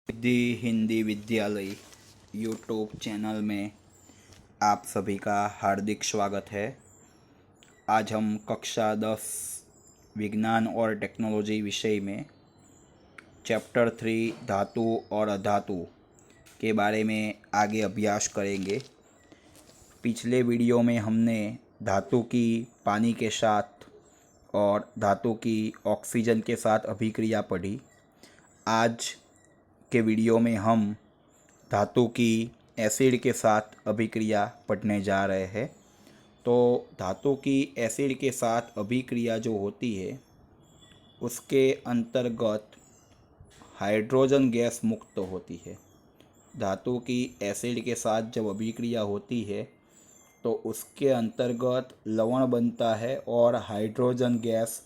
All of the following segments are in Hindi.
सिद्धि हिंदी विद्यालय यूट्यूब चैनल में आप सभी का हार्दिक स्वागत है। आज हम कक्षा 10 विज्ञान और टेक्नोलॉजी विषय में चैप्टर 3 धातु और अधातु के बारे में आगे अभ्यास करेंगे। पिछले वीडियो में हमने धातु की पानी के साथ और धातु की ऑक्सीजन के साथ अभिक्रिया पढ़ी। आज के वीडियो में हम धातु की एसिड के साथ अभिक्रिया पढ़ने जा रहे हैं। तो धातु की एसिड के साथ अभिक्रिया जो होती है उसके अंतर्गत हाइड्रोजन गैस मुक्त होती है। धातु की एसिड के साथ जब अभिक्रिया होती है तो उसके अंतर्गत लवण बनता है और हाइड्रोजन गैस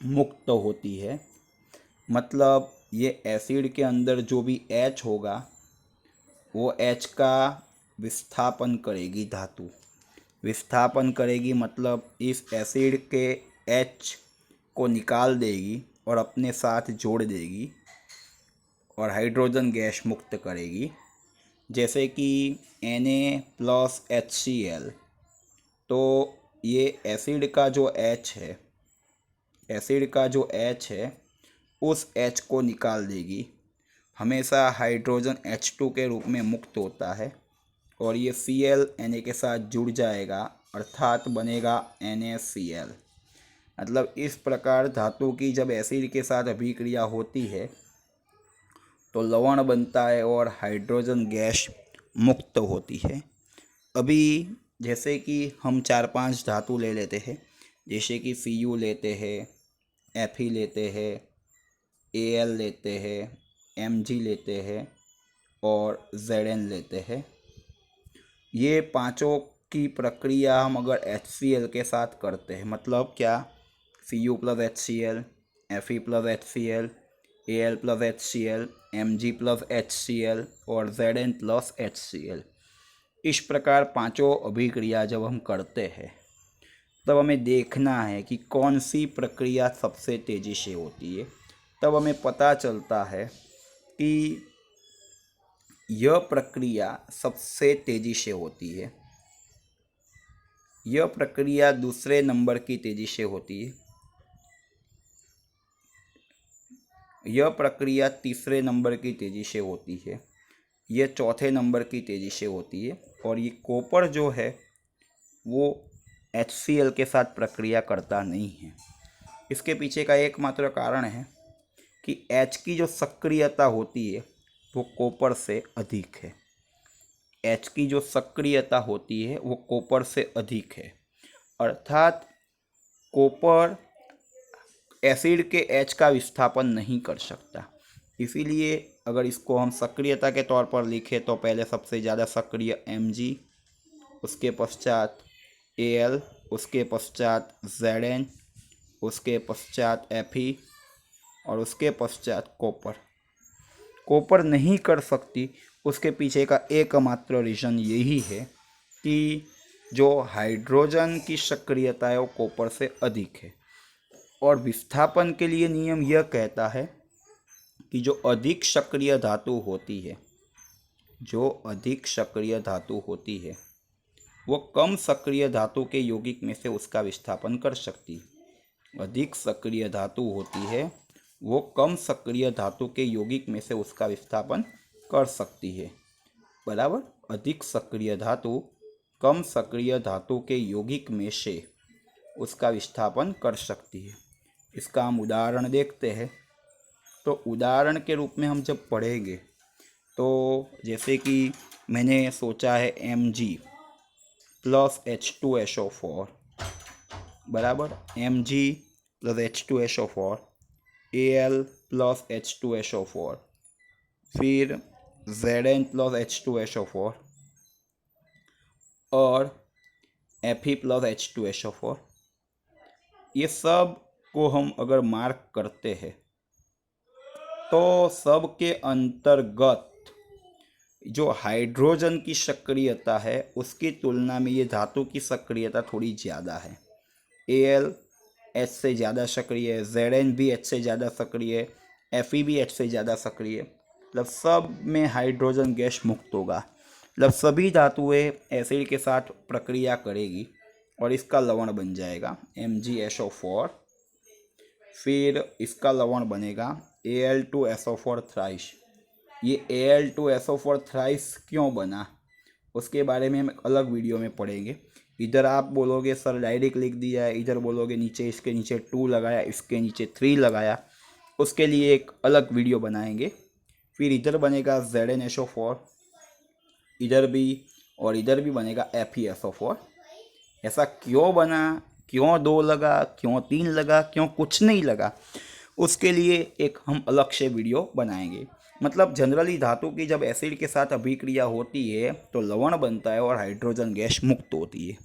मुक्त होती है। मतलब ये एसिड के अंदर जो भी H होगा वो H का विस्थापन करेगी धातु। विस्थापन करेगी मतलब इस एसिड के H को निकाल देगी और अपने साथ जोड़ देगी और हाइड्रोजन गैस मुक्त करेगी। जैसे कि Na+HCl, तो ये एसिड का जो H है, एसिड का जो H है उस H को निकाल देगी। हमेशा हाइड्रोजन H2 के रूप में मुक्त होता है और ये Cl Na के साथ जुड़ जाएगा अर्थात बनेगा NaCl। मतलब इस प्रकार धातु की जब एसिड के साथ अभिक्रिया होती है तो लवण बनता है और हाइड्रोजन गैस मुक्त होती है। अभी जैसे कि हम 4-5 धातु ले लेते हैं, जैसे कि Cu लेते हैं, Fe लेते हैं, Al लेते हैं, Mg लेते हैं और Zn लेते हैं। ये पांचों की प्रक्रिया हम अगर HCl के साथ करते हैं, मतलब क्या, Cu+HCl, Fe+HCl, Al+HCl, Mg+HCl और Zn+HCl, इस प्रकार पांचों अभिक्रिया जब हम करते हैं तब हमें देखना है कि कौन सी प्रक्रिया सबसे तेज़ी से होती है। तब हमें पता चलता है कि यह प्रक्रिया सबसे तेज़ी से होती है, यह प्रक्रिया दूसरे नंबर की तेज़ी से होती है, यह प्रक्रिया तीसरे नंबर की तेज़ी से होती है, यह चौथे नंबर की तेज़ी से होती है और ये कॉपर जो है वो HCl के साथ प्रक्रिया करता नहीं है। इसके पीछे का एकमात्र कारण है कि H की जो सक्रियता होती है वो कॉपर से अधिक है। H की जो सक्रियता होती है वो कॉपर से अधिक है, अर्थात कॉपर एसिड के H का विस्थापन नहीं कर सकता। इसीलिए अगर इसको हम सक्रियता के तौर पर लिखें तो पहले सबसे ज़्यादा सक्रिय Mg, उसके पश्चात Al, उसके पश्चात Zn, उसके पश्चात Fe और उसके पश्चात कॉपर। कॉपर नहीं कर सकती, उसके पीछे का एकमात्र रीज़न यही है कि जो हाइड्रोजन की सक्रियता है वो कॉपर से अधिक है। और विस्थापन के लिए नियम यह कहता है कि जो अधिक सक्रिय धातु होती है, जो अधिक सक्रिय धातु होती है वो कम सक्रिय धातु के यौगिक में से उसका विस्थापन कर सकती है। अधिक सक्रिय धातु होती है वो कम सक्रिय धातु के यौगिक में से उसका विस्थापन कर सकती है। बराबर, अधिक सक्रिय धातु कम सक्रिय धातु के यौगिक में से उसका विस्थापन कर सकती है। इसका हम उदाहरण देखते हैं। तो उदाहरण के रूप में हम जब पढ़ेंगे तो जैसे कि मैंने सोचा है Mg+H2SO4 बराबर, Mg+H2SO4, Al+H2SO4, फिर Zn+H2SO4 और Fe+H2SO4। ये सब को हम अगर मार्क करते हैं तो सब के अंतर्गत जो हाइड्रोजन की सक्रियता है उसकी तुलना में ये धातु की सक्रियता थोड़ी ज़्यादा है। Al H से ज़्यादा सक्रिय है, Zn भी H से ज़्यादा सक्रिय है, Fe भी H से ज़्यादा सक्रिय है। मतलब सब में हाइड्रोजन गैस मुक्त होगा, मतलब सभी धातुएं एसिड के साथ प्रक्रिया करेगी और इसका लवण बन जाएगा MgSO4। फिर इसका लवण बनेगा Al2SO4 थ्राइस। ये Al2SO4 थ्राइस क्यों बना उसके बारे में हम एक अलग वीडियो में पढ़ेंगे। इधर आप बोलोगे सर डायरेक्ट लिख दिया है, इधर बोलोगे नीचे इसके नीचे 2 लगाया, इसके नीचे 3 लगाया, उसके लिए एक अलग वीडियो बनाएंगे। फिर इधर बनेगा ZnSO4, इधर भी और इधर भी बनेगा FeSO4। ऐसा क्यों बना, क्यों 2 लगा, क्यों 3 लगा, क्यों कुछ नहीं लगा, उसके लिए एक हम अलग से वीडियो बनाएंगे। मतलब जनरली धातु की जब एसिड के साथ अभिक्रिया होती है तो लवण बनता है और हाइड्रोजन गैस मुक्त होती है।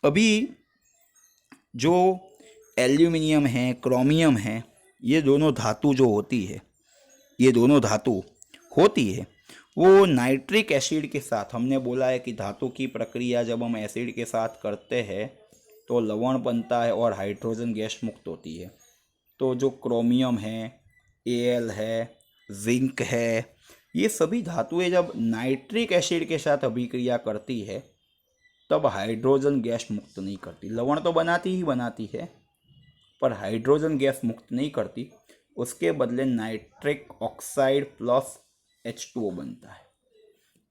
अभी जो एल्यूमिनियम है, क्रोमियम है, ये दोनों धातु जो होती है, ये दोनों धातु होती है वो नाइट्रिक एसिड के साथ, हमने बोला है कि धातु की प्रक्रिया जब हम एसिड के साथ करते हैं तो लवण बनता है और हाइड्रोजन गैस मुक्त होती है। तो जो क्रोमियम है, Al है, जिंक है, ये सभी धातुएं जब नाइट्रिक एसिड के साथ अभिक्रिया करती है तब हाइड्रोजन गैस मुक्त नहीं करती। लवण तो बनाती ही बनाती है पर हाइड्रोजन गैस मुक्त नहीं करती, उसके बदले नाइट्रिक ऑक्साइड प्लस H2O बनता है।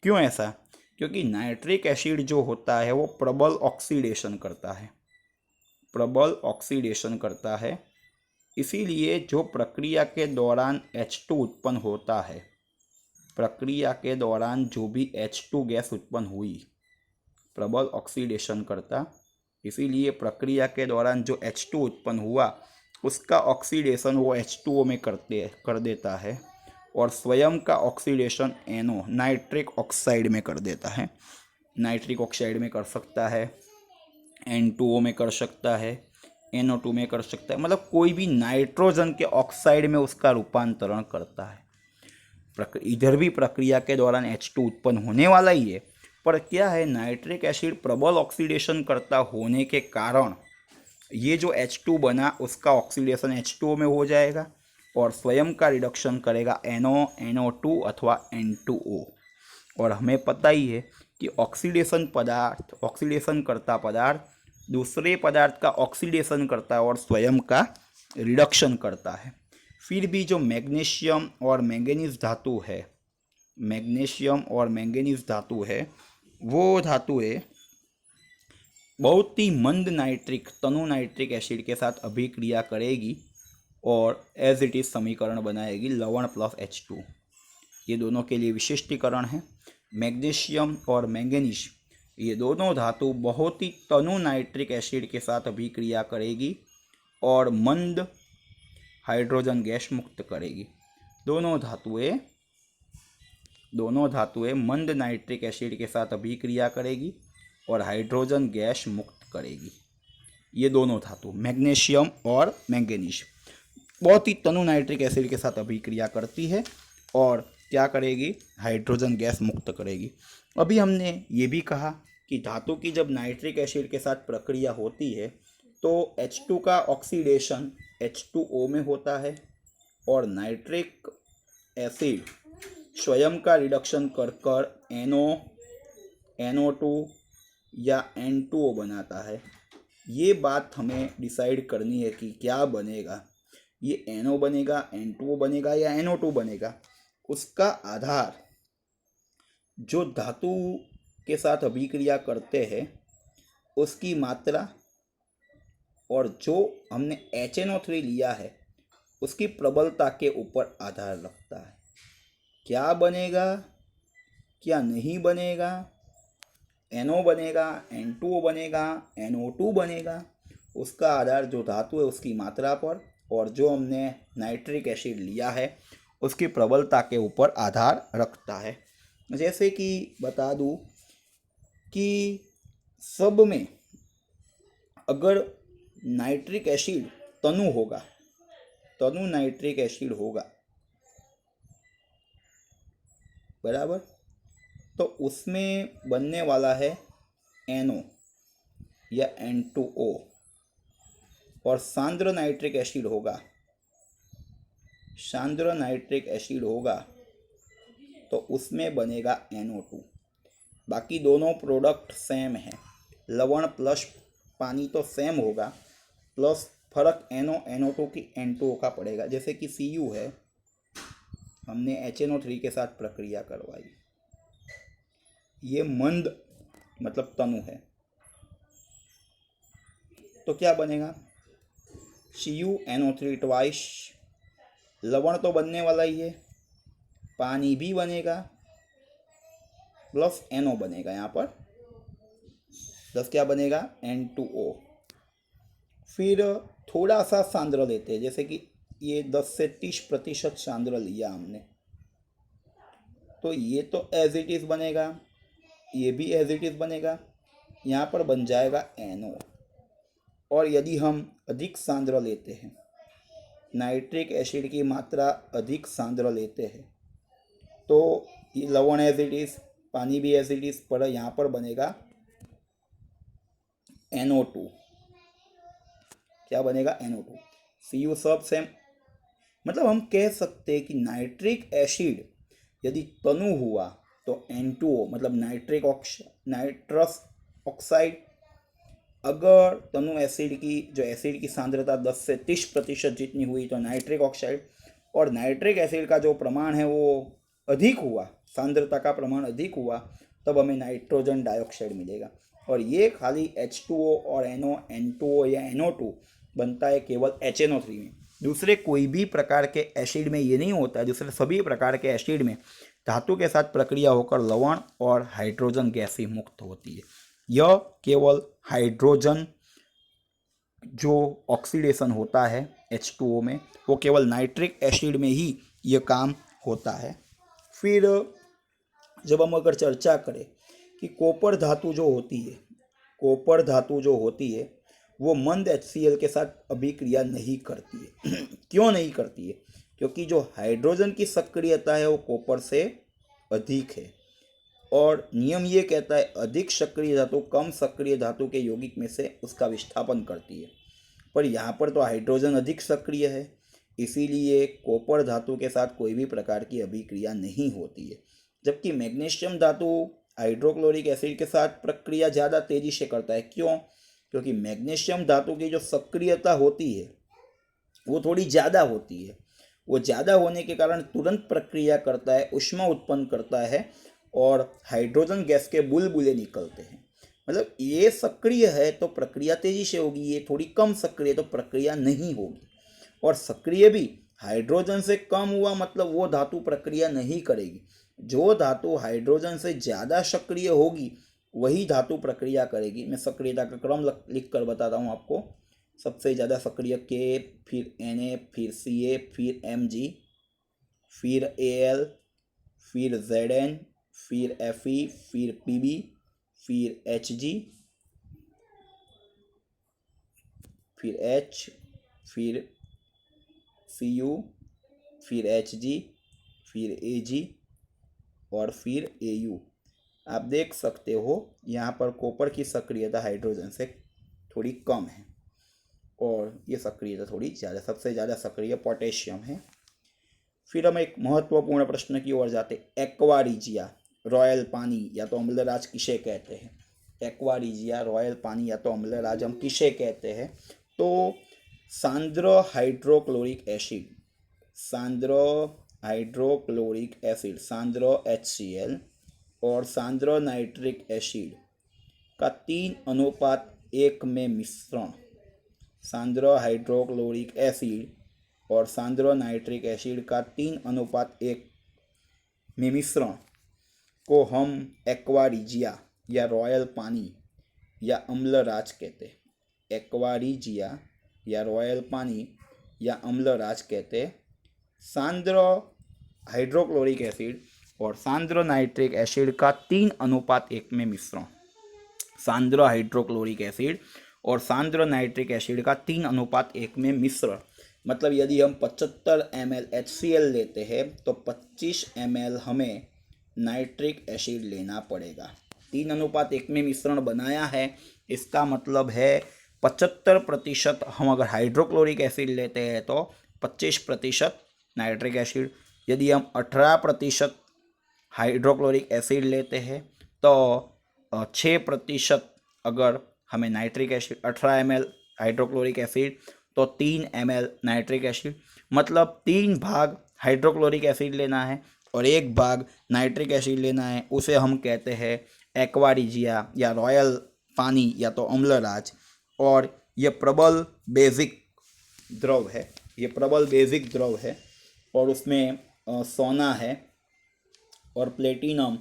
क्यों ऐसा? क्योंकि नाइट्रिक एसिड जो होता है वो प्रबल ऑक्सीडेशन करता है, प्रबल ऑक्सीडेशन करता है। इसीलिए जो प्रक्रिया के दौरान H2 उत्पन्न होता है, प्रक्रिया के दौरान जो भी H2 गैस उत्पन्न हुई, प्रबल ऑक्सीडेशन करता, इसीलिए प्रक्रिया के दौरान जो H2 उत्पन्न हुआ उसका ऑक्सीडेशन वो H2O में कर देता है और स्वयं का ऑक्सीडेशन NO नाइट्रिक ऑक्साइड में कर देता है। नाइट्रिक ऑक्साइड में कर सकता है, N2O में कर सकता है, NO2 में कर सकता है, मतलब कोई भी नाइट्रोजन के ऑक्साइड में उसका रूपांतरण करता है। इधर भी प्रक्रिया के दौरान H2 उत्पन्न होने वाला ही है, पर क्या है, नाइट्रिक एसिड प्रबल ऑक्सीडेशन करता होने के कारण ये जो H2 बना उसका ऑक्सीडेशन H2O में हो जाएगा और स्वयं का रिडक्शन करेगा NO, NO2 अथवा N2O। और हमें पता ही है कि ऑक्सीडेशन करता पदार्थ दूसरे पदार्थ का ऑक्सीडेशन करता है और स्वयं का रिडक्शन करता है। फिर भी जो मैग्नीशियम और मैंगनीज धातु है, मैग्नीशियम और मैंगनीज धातु है, वो धातुएं बहुत ही मंद नाइट्रिक तनु नाइट्रिक एसिड के साथ अभिक्रिया करेगी और एज इट इज समीकरण बनाएगी लवण प्लस H2। ये दोनों के लिए विशिष्टीकरण है। मैग्नीशियम और मैंगनीज ये दोनों धातु बहुत ही तनु नाइट्रिक एसिड के साथ अभिक्रिया करेगी और मंद हाइड्रोजन गैस मुक्त करेगी। दोनों धातुएं मंद नाइट्रिक एसिड के साथ अभिक्रिया करेगी और हाइड्रोजन गैस मुक्त करेगी। ये दोनों धातु मैग्नीशियम और मैंगनीज बहुत ही तनु नाइट्रिक एसिड के साथ अभिक्रिया करती है और क्या करेगी, हाइड्रोजन गैस मुक्त करेगी। अभी हमने ये भी कहा कि धातु की जब नाइट्रिक एसिड के साथ प्रक्रिया होती है तो H2 का ऑक्सीडेशन H2O में होता है और नाइट्रिक एसिड स्वयं का रिडक्शन कर कर NO, NO2 या N2O बनाता है। ये बात हमें डिसाइड करनी है कि क्या बनेगा, ये NO बनेगा, N2O बनेगा या NO2 बनेगा। उसका आधार जो धातु के साथ अभिक्रिया करते हैं उसकी मात्रा और जो हमने HNO3 लिया है उसकी प्रबलता के ऊपर आधार रखता है। क्या बनेगा, क्या नहीं बनेगा, NO बनेगा, N2O बनेगा, NO2 बनेगा, उसका आधार जो धातु है उसकी मात्रा पर और जो हमने नाइट्रिक एसिड लिया है उसकी प्रबलता के ऊपर आधार रखता है। जैसे कि बता दूं कि सब में अगर नाइट्रिक एसिड तनु होगा, तनु नाइट्रिक एसिड होगा, बराबर, तो उसमें बनने वाला है NO या N2O और सांद्र नाइट्रिक एसिड होगा, सांद्र नाइट्रिक एसिड होगा तो उसमें बनेगा NO2। बाकी दोनों प्रोडक्ट सेम है, लवण प्लस पानी तो सेम होगा, प्लस फर्क NO2 की N2O का पड़ेगा। जैसे कि Cu है, हमने HNO3 के साथ प्रक्रिया करवाई, ये मंद मतलब तनु है, तो क्या बनेगा CuNO3 ट्वाइस, लवण तो बनने वाला ही है, पानी भी बनेगा प्लस NO बनेगा यहाँ पर, प्लस क्या बनेगा N2O। फिर थोड़ा सा सांद्र लेते हैं, जैसे कि ये 10 से 30% सांद्र लिया हमने, तो ये तो एज इट इज़ बनेगा, ये भी एज इट इज़ बनेगा, यहाँ पर बन जाएगा NO। और यदि हम अधिक सांद्र लेते हैं, नाइट्रिक एसिड की मात्रा अधिक सांद्र लेते हैं, तो ये लवण एज इट इज़, पानी भी एज इट इज़, पर यहाँ पर बनेगा NO2। क्या बनेगा NO2। Cu सब सेम, मतलब हम कह सकते हैं कि नाइट्रिक एसिड यदि तनु हुआ तो N2O मतलब नाइट्रस ऑक्साइड, अगर तनु एसिड की जो एसिड की सांद्रता 10 से 30% जितनी हुई तो नाइट्रिक ऑक्साइड, और नाइट्रिक एसिड का जो प्रमाण है वो अधिक हुआ, सांद्रता का प्रमाण अधिक हुआ, तब हमें नाइट्रोजन डाइऑक्साइड मिलेगा। और ये खाली H2O और NO, N2O या NO2 बनता है केवल HNO3 में, दूसरे कोई भी प्रकार के एसिड में ये नहीं होता है। दूसरे सभी प्रकार के एसिड में धातु के साथ प्रक्रिया होकर लवण और हाइड्रोजन गैस ही मुक्त होती है। यह केवल हाइड्रोजन जो ऑक्सीडेशन होता है H2O में, वो केवल नाइट्रिक एसिड में ही ये काम होता है। फिर जब हम अगर चर्चा करें कि कॉपर धातु जो होती है, कॉपर धातु जो होती है वो मंद HCl के साथ अभिक्रिया नहीं करती है। क्यों नहीं करती है? क्योंकि जो हाइड्रोजन की सक्रियता है वो कॉपर से अधिक है, और नियम ये कहता है अधिक सक्रिय धातु कम सक्रिय धातु के यौगिक में से उसका विस्थापन करती है। पर यहाँ पर तो हाइड्रोजन अधिक सक्रिय है, इसीलिए कॉपर धातु के साथ कोई भी प्रकार की अभिक्रिया नहीं होती है। जबकि मैग्नीशियम धातु हाइड्रोक्लोरिक एसिड के साथ प्रक्रिया ज़्यादा तेजी से करता है। क्यों? क्योंकि मैग्नीशियम धातु की जो सक्रियता होती है वो थोड़ी ज़्यादा होती है, वो ज़्यादा होने के कारण तुरंत प्रक्रिया करता है, ऊष्मा उत्पन्न करता है और हाइड्रोजन गैस के बुलबुले निकलते हैं। मतलब ये सक्रिय है तो प्रक्रिया तेजी से होगी, ये थोड़ी कम सक्रिय तो प्रक्रिया नहीं होगी। और सक्रिय भी हाइड्रोजन से कम हुआ मतलब वो धातु प्रक्रिया नहीं करेगी। जो धातु हाइड्रोजन से ज़्यादा सक्रिय होगी वही धातु प्रक्रिया करेगी। मैं सक्रियता का क्रम लिख कर बताता हूँ आपको। सबसे ज़्यादा सक्रिय के, फिर Na, फिर Ca, फिर Mg, फिर Al, फिर Zn, फिर Fe, फिर Pb, फिर Hg, फिर H, फिर Cu, फिर Hg, फिर Ag और फिर Au। आप देख सकते हो यहाँ पर कॉपर की सक्रियता हाइड्रोजन से थोड़ी कम है और ये सक्रियता थोड़ी ज़्यादा, सबसे ज़्यादा सक्रिय पोटेशियम है। फिर हम एक महत्वपूर्ण प्रश्न की ओर जाते। एक्वा रिजिया, रॉयल पानी या तो अम्लराज किसे कहते हैं? एक्वा रिजिया, रॉयल पानी या तो अम्लराज हम किसे कहते हैं? तो सांद्र हाइड्रोक्लोरिक एसिड, सांद्र हाइड्रोक्लोरिक एसिड, सांद्र HCl और सांद्र नाइट्रिक एसिड का 3:1 में मिश्रण, सांद्र हाइड्रोक्लोरिक एसिड और सांद्र नाइट्रिक एसिड का 3:1 में मिश्रण को हम एक्वा रिजिया या रॉयल पानी या अम्लराज कहते हैं। एक्वा रिजिया या रॉयल पानी या अम्लराज कहते हैं। सांद्र हाइड्रोक्लोरिक एसिड और सांद्र नाइट्रिक एसिड का 3:1 में मिश्रण, सांद्र हाइड्रोक्लोरिक एसिड और सांद्र नाइट्रिक एसिड का 3:1 में मिश्रण। मतलब यदि हम 75 ml HCl लेते हैं तो 25 ml हमें नाइट्रिक एसिड लेना पड़ेगा। 3:1 में मिश्रण बनाया है, इसका मतलब है 75% हम अगर हाइड्रोक्लोरिक एसिड लेते हैं तो 25% नाइट्रिक एसिड। यदि हम 18% हाइड्रोक्लोरिक एसिड लेते हैं तो 6% अगर हमें nitric acid, 18 ml hydrochloric acid तो 3 ml नाइट्रिक एसिड, मतलब 3 भाग हाइड्रोक्लोरिक एसिड लेना है और 1 भाग नाइट्रिक एसिड लेना है। उसे हम कहते हैं एक्वा रिजिया या रॉयल पानी या तो अम्लराज। और ये प्रबल बेसिक द्रव है, ये प्रबल बेसिक द्रव है और उसमें सोना है और प्लेटिनम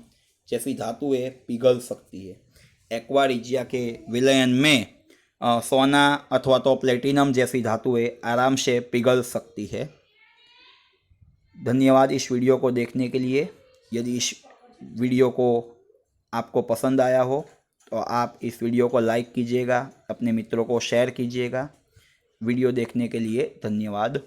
जैसी धातुएं पिघल सकती है। एक्वा रिजिया के विलयन में सोना अथवा तो प्लेटिनम जैसी धातुएं आराम से पिघल सकती है। धन्यवाद इस वीडियो को देखने के लिए। यदि इस वीडियो को आपको पसंद आया हो तो आप इस वीडियो को लाइक कीजिएगा, अपने मित्रों को शेयर कीजिएगा। वीडियो देखने के लिए धन्यवाद।